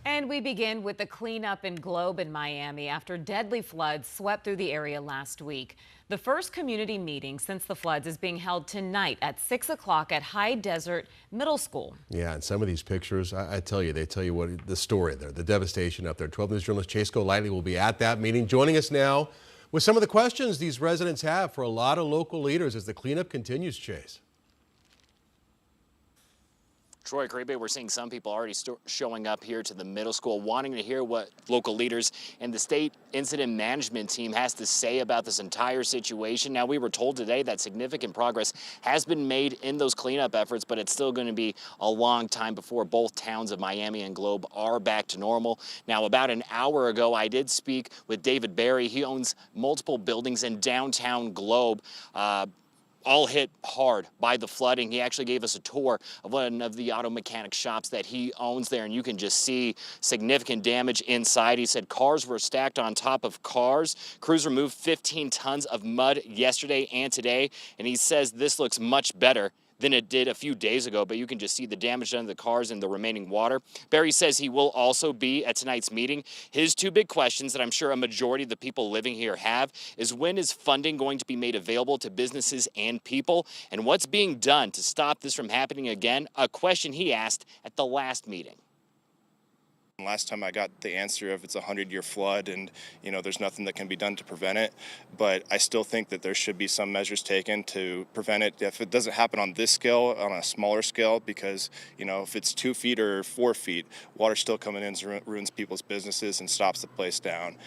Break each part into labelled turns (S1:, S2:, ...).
S1: And we begin with the cleanup in Globe in Miami after deadly floods swept through the area last week. The first community meeting since the floods is being held tonight at 6 o'clock at High Desert Middle School.
S2: Yeah, and some of these pictures, I tell you, they tell you what the story there, the devastation up there. 12 News journalist Chase Golightly will be at that meeting, joining us now with some of the questions these residents have for a lot of local leaders as the cleanup continues, Chase.
S3: Troy Caribe, we're seeing some people already showing up here to the middle school, wanting to hear what local leaders and the state incident management team has to say about this entire situation. Now, we were told today that significant progress has been made in those cleanup efforts, but it's still going to be a long time before both towns of Miami and Globe are back to normal. Now, about an hour ago, I did speak with David Berry. He owns multiple buildings in downtown Globe. All hit hard by the flooding. He actually gave us a tour of one of the auto mechanic shops that he owns there, and you can just see significant damage inside. He said cars were stacked on top of cars. Crews removed 15 tons of mud yesterday and today, and he says this looks much better than it did a few days ago, but you can just see the damage done to the cars and the remaining water. Barry says he will also be at tonight's meeting. His two big questions that I'm sure a majority of the people living here have is, when is funding going to be made available to businesses and people? And what's being done to stop this from happening again? A question he asked at the last meeting.
S4: Last time I got the answer of it's a 100-year flood and, there's nothing that can be done to prevent it. But I still think that there should be some measures taken to prevent it. If it doesn't happen on this scale, on a smaller scale, because, if it's 2 feet or 4 feet, water still coming in ruins people's businesses and stops the place down.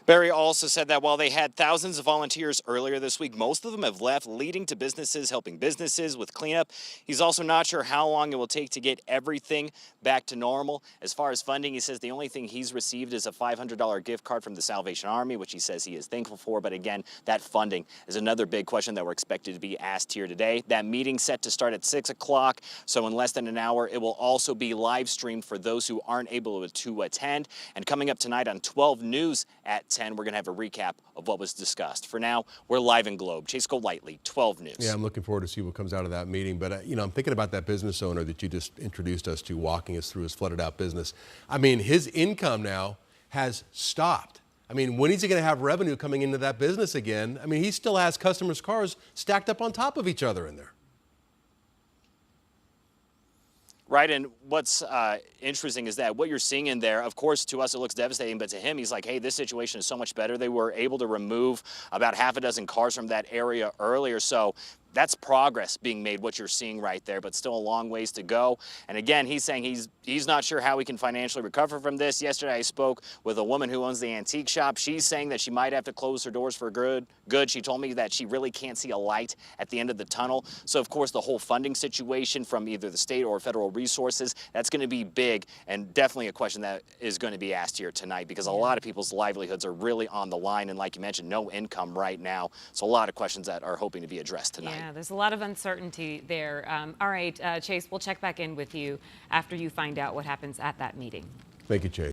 S3: Barry also said that while they had thousands of volunteers earlier this week, most of them have left, leading to businesses, helping businesses with cleanup. He's also not sure how long it will take to get everything back to normal. As far as funding, he says the only thing he's received is a $500 gift card from the Salvation Army, which he says he is thankful for. But again, that funding is another big question that we're expected to be asked here today. That meeting set to start at 6 o'clock, so in less than an hour. It will also be live streamed for those who aren't able to attend. And coming up tonight on 12 News at 10, we're going to have a recap of what was discussed. For now, we're live in Globe. Chase Golightly, 12 News.
S2: Yeah, I'm looking forward to see what comes out of that meeting. But, I'm thinking about that business owner that you just introduced us to, walking us through his flooded out business. I mean, his income now has stopped. I mean, when is he going to have revenue coming into that business again? I mean, he still has customers' cars stacked up on top of each other in there.
S3: Right, and what's interesting is that what you're seeing in there, of course, to us it looks devastating, but to him, he's like, hey, this situation is so much better. They were able to remove about half a dozen cars from that area earlier, so that's progress being made, what you're seeing right there, but still a long ways to go. And again, he's saying he's not sure how he can financially recover from this. Yesterday, I spoke with a woman who owns the antique shop. She's saying that she might have to close her doors for good. She told me that she really can't see a light at the end of the tunnel. So, of course, the whole funding situation from either the state or federal resources, that's going to be big and definitely a question that is going to be asked here tonight, because a lot of people's livelihoods are really on the line. And like you mentioned, no income right now. So a lot of questions that are hoping to be addressed tonight.
S1: Yeah, there's a lot of uncertainty there. All right, Chase, we'll check back in with you after you find out what happens at that meeting.
S2: Thank you, Chase.